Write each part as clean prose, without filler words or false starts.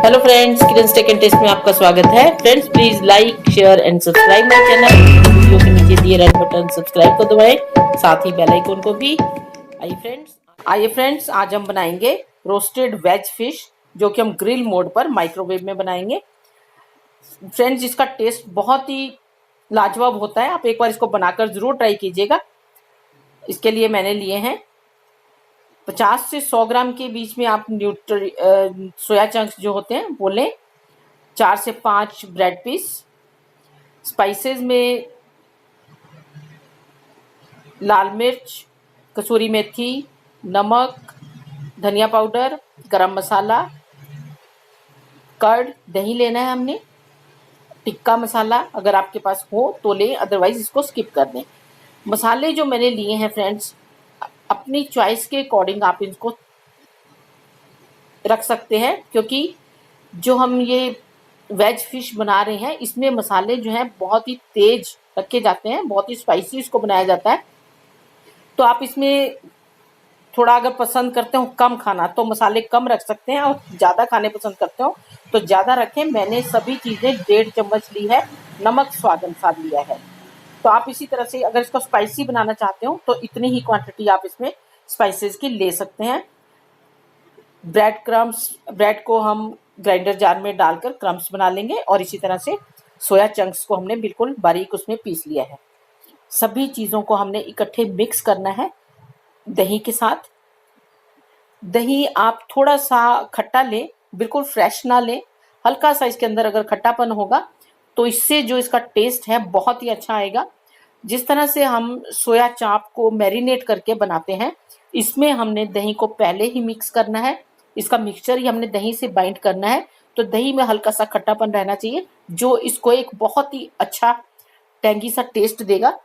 Hello friends, Kiran tech and test में आपका स्वागत है। Friends, please like share and subscribe my channel. Video के नीचे दिए रेड बटन सब्सक्राइब को दबाएं, साथ ही बेल आइकन को भी। आइए फ्रेंड्स, आज हम बनाएंगे रोस्टेड वेज फिश, जो कि हम ग्रिल मोड पर माइक्रोवेव में बनाएंगे। फ्रेंड्स, इसका टेस्ट बहुत ही लाजवाब होता है। आप एक बार इसको बनाकर जरूर ट्राई कीजिएगा। इसके लिए मैंने लिए हैं 50 से 100 ग्राम के बीच में आप सोया चंक्स जो होते हैं वो लें। 4 से 5 ब्रेड पीस। स्पाइसेस में लाल मिर्च, कसूरी मेथी, नमक, धनिया पाउडर, गरम मसाला, कर्ड, दही लेना है हमने, टिक्का मसाला अगर आपके पास हो तो लें, अदरवाइज इसको स्किप कर दें। मसाले जो मैंने लिए हैं फ्रेंड्स, अपनी चॉइस के अकॉर्डिंग आप इनको रख सकते हैं, क्योंकि जो हम ये वेज फिश बना रहे हैं इसमें मसाले जो हैं बहुत ही तेज रखे जाते हैं, बहुत ही स्पाइसी इसको बनाया जाता है। तो आप इसमें थोड़ा अगर पसंद करते हो कम खाना तो मसाले कम रख सकते हैं, और ज़्यादा खाने पसंद करते हो तो ज़्यादा रखें। मैंने सभी चीज़ें 1.5 चम्मच ली है, नमक स्वाद अनुसार लिया है। तो आप इसी तरह से अगर इसको स्पाइसी बनाना चाहते हो तो इतनी ही क्वांटिटी आप इसमें स्पाइसेस की ले सकते हैं। ब्रेड को हम ग्राइंडर जार में डालकर क्रम्स बना लेंगे, और इसी तरह से सोया चंक्स को हमने बिल्कुल बारीक उसमें पीस लिया है। सभी चीज़ों को हमने इकट्ठे मिक्स करना है दही के साथ। दही आप थोड़ा सा खट्टा लें, बिल्कुल फ्रेश ना लें। हल्का सा इसके अंदर अगर खट्टापन होगा तो इससे जो इसका टेस्ट है बहुत ही अच्छा आएगा। जिस तरह से हम सोया चाप को मैरिनेट करके बनाते हैं, इसमें हमने दही को पहले ही मिक्स करना है। इसका मिक्सचर ही हमने दही से बाइंड करना है, तो दही में हल्का सा खट्टापन रहना चाहिए, जो इसको एक बहुत ही अच्छा टेंगी सा टेस्ट देगा,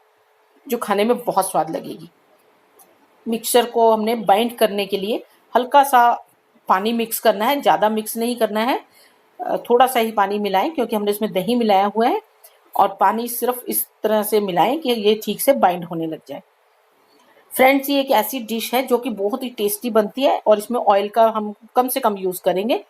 जो खाने में बहुत स्वाद लगेगी। मिक्सचर को हमने बाइंड करने के लिए हल्का सा पानी मिक्स करना है, ज़्यादा मिक्स नहीं करना है, थोड़ा सा ही पानी मिलाएं, क्योंकि हमने इसमें दही मिलाया हुआ है। और पानी सिर्फ इस तरह से मिलाएं कि ये ठीक से बाइंड होने लग जाए। फ्रेंड्स, ये एक ऐसी डिश है जो कि बहुत ही टेस्टी बनती है, और इसमें ऑयल का हम कम से कम यूज़ करेंगे।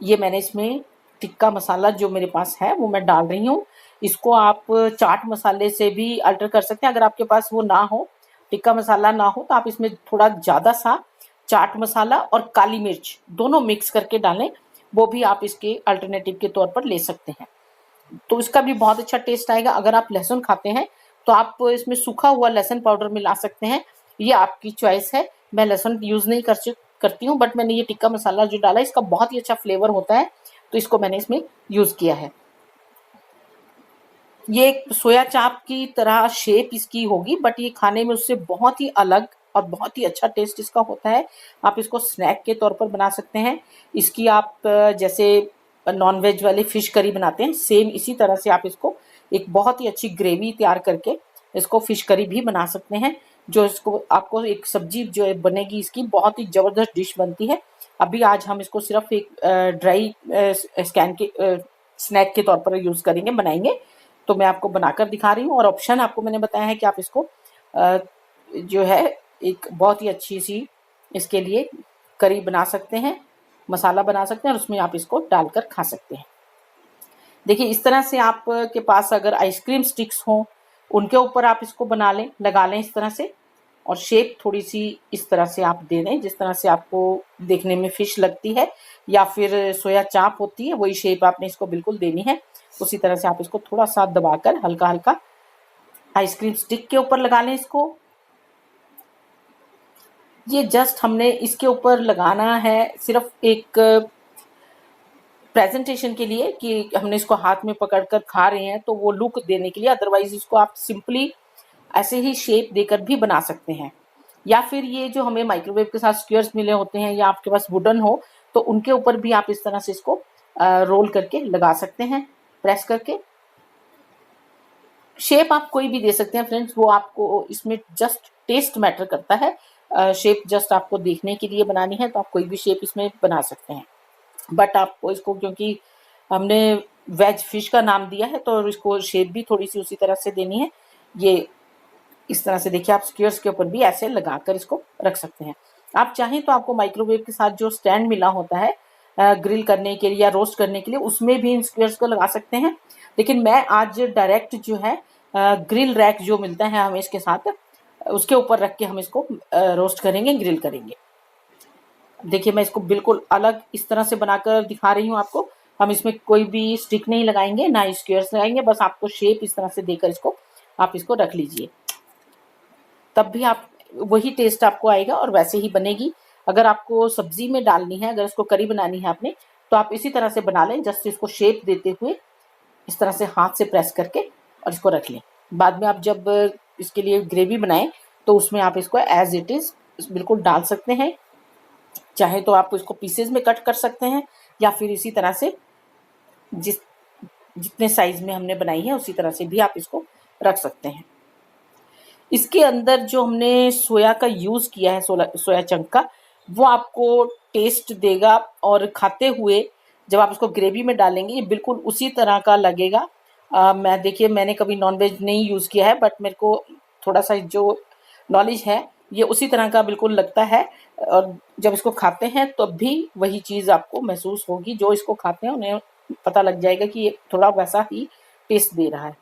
ये मैंने इसमें टिक्का मसाला जो मेरे पास है वो मैं डाल रही हूँ। इसको आप चाट मसाले से भी अल्टर कर सकते हैं। अगर आपके पास वो ना हो, टिक्का मसाला ना हो, तो आप इसमें थोड़ा ज़्यादा सा चाट मसाला और काली मिर्च दोनों मिक्स करके डालें, वो भी आप इसके अल्टरनेटिव के तौर पर ले सकते हैं। तो इसका भी बहुत अच्छा टेस्ट आएगा। अगर आप लहसुन खाते हैं तो आप इसमें सूखा हुआ लहसुन पाउडर मिला सकते हैं, ये आपकी चॉइस है। मैं लहसुन यूज़ नहीं करती हूँ, बट मैंने ये टिक्का मसाला जो डाला इसका बहुत ही अच्छा फ्लेवर होता है, तो इसको मैंने इसमें यूज़ किया है। ये एक सोया चाप की तरह शेप इसकी होगी, बट ये खाने में उससे बहुत ही अलग और बहुत ही अच्छा टेस्ट इसका होता है। आप इसको स्नैक के तौर पर बना सकते हैं। इसकी आप जैसे नॉन वेज वाले फिश करी बनाते हैं, सेम इसी तरह से आप इसको एक बहुत ही अच्छी ग्रेवी तैयार करके इसको फिश करी भी बना सकते हैं, जो इसको आपको एक सब्जी जो बनेगी इसकी बहुत ही ज़बरदस्त डिश बनती है। अभी आज हम इसको सिर्फ एक ड्राई स्नैक के तौर पर यूज़ करेंगे, बनाएंगे। तो मैं आपको बनाकर दिखा रही हूँ, और ऑप्शन आपको मैंने बताया है कि आप इसको जो है एक बहुत ही अच्छी सी इसके लिए करी बना सकते हैं, मसाला बना सकते हैं, और उसमें आप इसको डालकर खा सकते हैं। देखिए, इस तरह से आप के पास अगर आइसक्रीम स्टिक्स हों, उनके ऊपर आप इसको बना लें, लगा लें इस तरह से, और शेप थोड़ी सी इस तरह से आप दे दें जिस तरह से आपको देखने में फिश लगती है, या फिर सोया चाप होती है, वही शेप आपने इसको बिल्कुल देनी है। उसी तरह से आप इसको थोड़ा सा दबाकर हल्का हल्का आइसक्रीम स्टिक के ऊपर लगा लें इसको। ये जस्ट हमने इसके ऊपर लगाना है सिर्फ एक प्रेजेंटेशन के लिए, कि हमने इसको हाथ में पकड़कर खा रहे हैं तो वो लुक देने के लिए। अदरवाइज इसको आप सिंपली ऐसे ही शेप देकर भी बना सकते हैं, या फिर ये जो हमें माइक्रोवेव के साथ स्क्वेयर्स मिले होते हैं, या आपके पास वुडन हो तो उनके ऊपर भी आप इस तरह से इसको रोल करके लगा सकते हैं, प्रेस करके। शेप आप कोई भी दे सकते हैं फ्रेंड्स, वो आपको इसमें जस्ट टेस्ट मैटर करता है। शेप जस्ट आपको देखने के लिए बनानी है तो आप कोई भी शेप इसमें बना सकते हैं, बट आपको इसको, क्योंकि हमने वेज फिश का नाम दिया है, तो इसको शेप भी थोड़ी सी उसी तरह से देनी है। ये इस तरह से देखिए, आप स्क्वेयर्स के ऊपर भी ऐसे लगाकर इसको रख सकते हैं। आप चाहें तो आपको माइक्रोवेव के साथ जो स्टैंड मिला होता है ग्रिल करने के लिए या रोस्ट करने के लिए, उसमें भी इन स्क्वेयर्स को लगा सकते हैं। लेकिन मैं आज डायरेक्ट जो है ग्रिल रैक जो मिलता है हमें इसके साथ, उसके ऊपर रख के हम इसको रोस्ट करेंगे, ग्रिल करेंगे। देखिए मैं इसको बिल्कुल अलग इस तरह से बनाकर दिखा रही हूँ आपको। हम इसमें कोई भी स्टिक नहीं लगाएंगे, ना स्क्वेयर्स लगाएंगे, बस आपको शेप इस तरह से देकर इसको आप इसको रख लीजिए, तब भी आप वही टेस्ट आपको आएगा और वैसे ही बनेगी। अगर आपको सब्जी में डालनी है, अगर इसको करी बनानी है आपने, तो आप इसी तरह से बना लें, जस्ट इसको शेप देते हुए इस तरह से हाथ से प्रेस करके और इसको रख लें। बाद में आप जब इसके लिए ग्रेवी बनाएं तो उसमें आप इसको एज इट इज़ बिल्कुल डाल सकते हैं। चाहे तो आप इसको पीसेज में कट कर सकते हैं, या फिर इसी तरह से जितने साइज में हमने बनाई है उसी तरह से भी आप इसको रख सकते हैं। इसके अंदर जो हमने सोया का यूज़ किया है, सोया चंक का, वो आपको टेस्ट देगा और खाते हुए जब आप इसको ग्रेवी में डालेंगे ये बिल्कुल उसी तरह का लगेगा। देखिए मैंने कभी नॉनवेज नहीं यूज़ किया है, बट मेरे को थोड़ा सा जो नॉलेज है ये उसी तरह का बिल्कुल लगता है। और जब इसको खाते हैं तब भी वही चीज़ आपको महसूस होगी, जो इसको खाते हैं उन्हें पता लग जाएगा कि ये थोड़ा वैसा ही टेस्ट दे रहा है।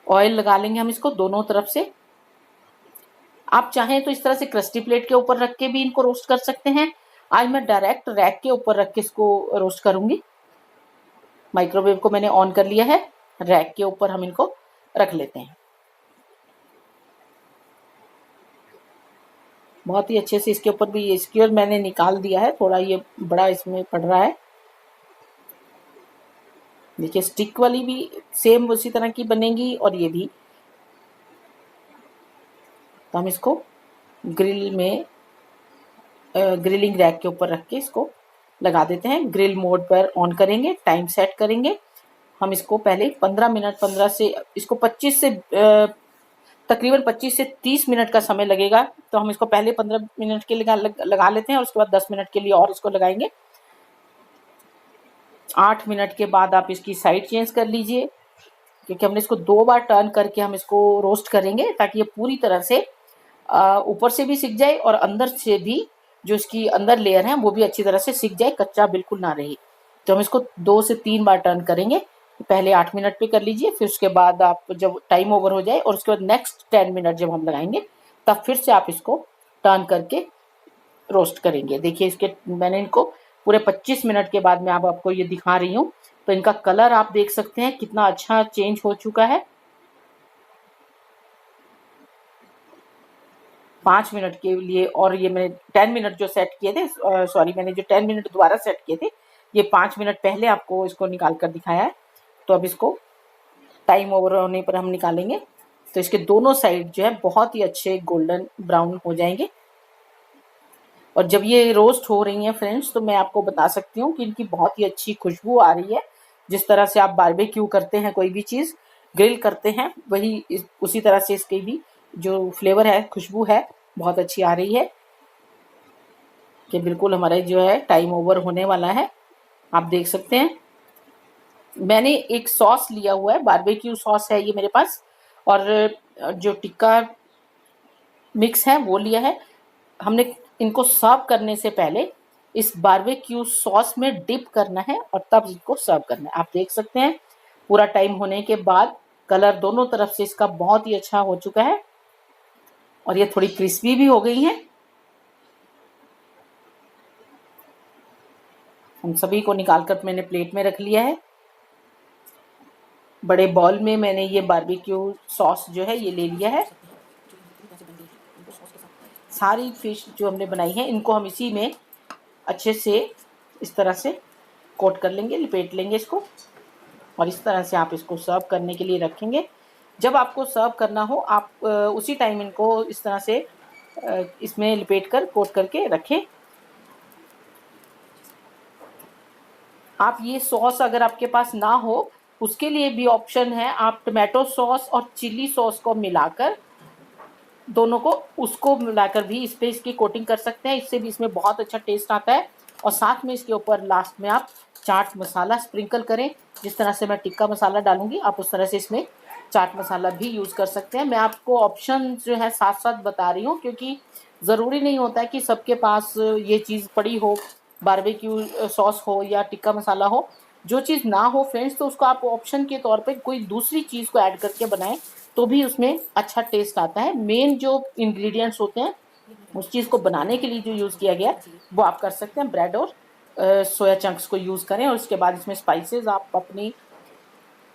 ऑयल लगा लेंगे हम इसको दोनों तरफ से। आप चाहें तो इस तरह से क्रस्टी प्लेट के ऊपर रख के भी इनको रोस्ट कर सकते हैं। आज मैं डायरेक्ट रैक के ऊपर रख के इसको रोस्ट करूंगी। माइक्रोवेव को मैंने ऑन कर लिया है, रैक के ऊपर हम इनको रख लेते हैं। बहुत ही अच्छे से इसके ऊपर भी ये स्क्वायर मैंने निकाल दिया है, थोड़ा ये बड़ा इसमें पड़ रहा है। देखिए स्टिक वाली भी सेम उसी तरह की बनेगी और ये भी। तो हम इसको ग्रिलिंग रैक के ऊपर रख के इसको लगा देते हैं। ग्रिल मोड पर ऑन करेंगे, टाइम सेट करेंगे। हम इसको पहले 15 मिनट 15 से इसको 25 से तकरीबन 25 से 30 मिनट का समय लगेगा। तो हम इसको पहले 15 मिनट के लिए लगा लेते हैं और उसके बाद 10 मिनट के लिए और इसको लगाएंगे। 8 मिनट के बाद आप इसकी साइड चेंज कर लीजिए, क्योंकि हमने इसको 2 बार टर्न करके हम इसको रोस्ट करेंगे, ताकि ये पूरी तरह से ऊपर से भी सिक जाए और अंदर से भी जो इसकी अंदर लेयर है वो भी अच्छी तरह से सिक जाए, कच्चा बिल्कुल ना रहे। तो हम इसको 2 से 3 बार टर्न करेंगे। पहले 8 मिनट पे कर लीजिए, फिर उसके बाद आप जब टाइम ओवर हो जाए और उसके बाद नेक्स्ट 10 मिनट जब हम लगाएंगे तब फिर से आप इसको टर्न करके रोस्ट करेंगे। देखिए इसके मैंने इनको पूरे 25 मिनट के बाद मैं आपको ये दिखा रही हूँ, तो इनका कलर आप देख सकते हैं कितना अच्छा चेंज हो चुका है। 5 मिनट के लिए, और ये मैंने 10 मिनट जो सेट किए थे, सॉरी मैंने जो 10 मिनट दोबारा सेट किए थे, ये 5 मिनट पहले आपको इसको निकाल कर दिखाया है। तो अब इसको टाइम ओवर होने पर हम निकालेंगे, तो इसके दोनों साइड जो है बहुत ही अच्छे गोल्डन ब्राउन हो जाएंगे। और जब ये रोस्ट हो रही हैं फ्रेंड्स, तो मैं आपको बता सकती हूँ कि इनकी बहुत ही अच्छी खुशबू आ रही है। जिस तरह से आप बारबेक्यू करते हैं, कोई भी चीज़ ग्रिल करते हैं, वही उसी तरह से इसकी भी जो फ्लेवर है, खुशबू है, बहुत अच्छी आ रही है। कि बिल्कुल हमारे जो है टाइम ओवर होने वाला है। आप देख सकते हैं मैंने एक सॉस लिया हुआ है, बारबेक्यू सॉस है ये मेरे पास, और जो टिक्का मिक्स है वो लिया है। हमने इनको सर्व करने से पहले इस बारबेक्यू सॉस में डिप करना है और तब इसको सर्व करना है। आप देख सकते हैं पूरा टाइम होने के बाद कलर दोनों तरफ से इसका बहुत ही अच्छा हो चुका है और ये थोड़ी क्रिस्पी भी हो गई हैं। हम सभी को निकालकर मैंने प्लेट में रख लिया है। बड़े बॉल में मैंने ये बारबेक्यू सॉस जो है ये ले लिया है। सारी फिश जो हमने बनाई है इनको हम इसी में अच्छे से इस तरह से कोट कर लेंगे, लपेट लेंगे इसको, और इस तरह से आप इसको सर्व करने के लिए रखेंगे। जब आपको सर्व करना हो आप उसी टाइम इनको इस तरह से इसमें लपेट कर कोट करके रखें। आप ये सॉस अगर आपके पास ना हो, उसके लिए भी ऑप्शन है, आप टमाटो सॉस और चिली सॉस को मिलाकर दोनों को उसको मिलाकर भी इस पर इसकी कोटिंग कर सकते हैं। इससे भी इसमें बहुत अच्छा टेस्ट आता है। और साथ में इसके ऊपर लास्ट में आप चाट मसाला स्प्रिंकल करें। जिस तरह से मैं टिक्का मसाला डालूंगी आप उस तरह से इसमें चाट मसाला भी यूज़ कर सकते हैं। मैं आपको ऑप्शन जो है साथ साथ बता रही हूँ, क्योंकि ज़रूरी नहीं होता है कि सबके पास ये चीज़ पड़ी हो, बारबेक्यू सॉस हो या टिक्का मसाला हो। जो चीज़ ना हो फ्रेंड्स, तो उसको आप ऑप्शन के तौर पे कोई दूसरी चीज़ को ऐड करके बनाएं, तो भी उसमें अच्छा टेस्ट आता है। मेन जो इंग्रेडिएंट्स होते हैं उस चीज़ को बनाने के लिए जो यूज़ किया गया है वो आप कर सकते हैं। ब्रेड और सोया चंक्स को यूज़ करें, और उसके बाद इसमें स्पाइसेस आप अपनी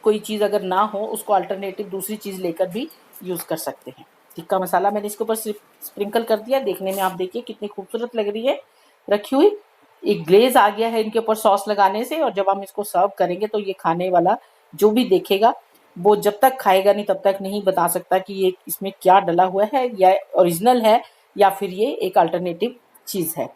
कोई चीज़ अगर ना हो उसको अल्टरनेटिव दूसरी चीज़ लेकर भी यूज़ कर सकते हैं। टिक्का मसाला मैंने इसके ऊपर स्प्रिंकल कर दिया। देखने में आप देखिए कितनी खूबसूरत लग रही है रखी हुई। एक ग्लेज आ गया है इनके ऊपर सॉस लगाने से, और जब हम इसको सर्व करेंगे तो ये खाने वाला जो भी देखेगा वो जब तक खाएगा नहीं तब तक नहीं बता सकता कि ये इसमें क्या डला हुआ है, या ओरिजिनल है या फिर ये एक अल्टरनेटिव चीज़ है।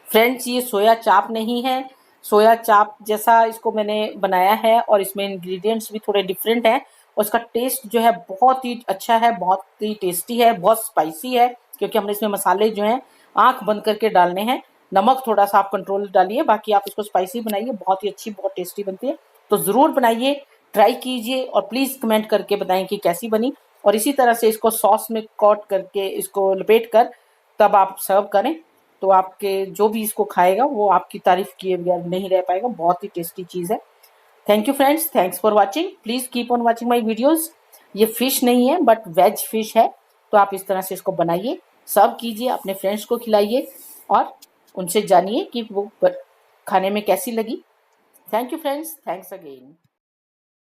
फ्रेंड्स, ये सोया चाप नहीं है। सोया चाप जैसा इसको मैंने बनाया है, और इसमें इंग्रेडिएंट्स भी थोड़े डिफरेंट हैं, और इसका टेस्ट जो है बहुत ही अच्छा है, बहुत ही टेस्टी है, बहुत स्पाइसी है, क्योंकि हमने इसमें मसाले जो हैं आंख बंद करके डालने हैं। नमक थोड़ा सा आप कंट्रोल डालिए, बाकी आप इसको स्पाइसी बनाइए, बहुत ही अच्छी बहुत टेस्टी बनती है। तो ज़रूर बनाइए, ट्राई कीजिए, और प्लीज़ कमेंट करके बताएं कि कैसी बनी। और इसी तरह से इसको सॉस में कोट करके, इसको लपेट कर तब आप सर्व करें, तो आपके जो भी इसको खाएगा वो आपकी तारीफ किए बगैर नहीं रह पाएगा। बहुत ही टेस्टी चीज़ है। Thank you friends, thanks for watching. Please keep on watching my videos. ये फिश नहीं है बट वेज फिश है, तो आप इस तरह से इसको बनाइए, सर्व कीजिए, अपने फ्रेंड्स को खिलाइए, और उनसे जानिए कि वो खाने में कैसी लगी। Thank you friends, thanks again.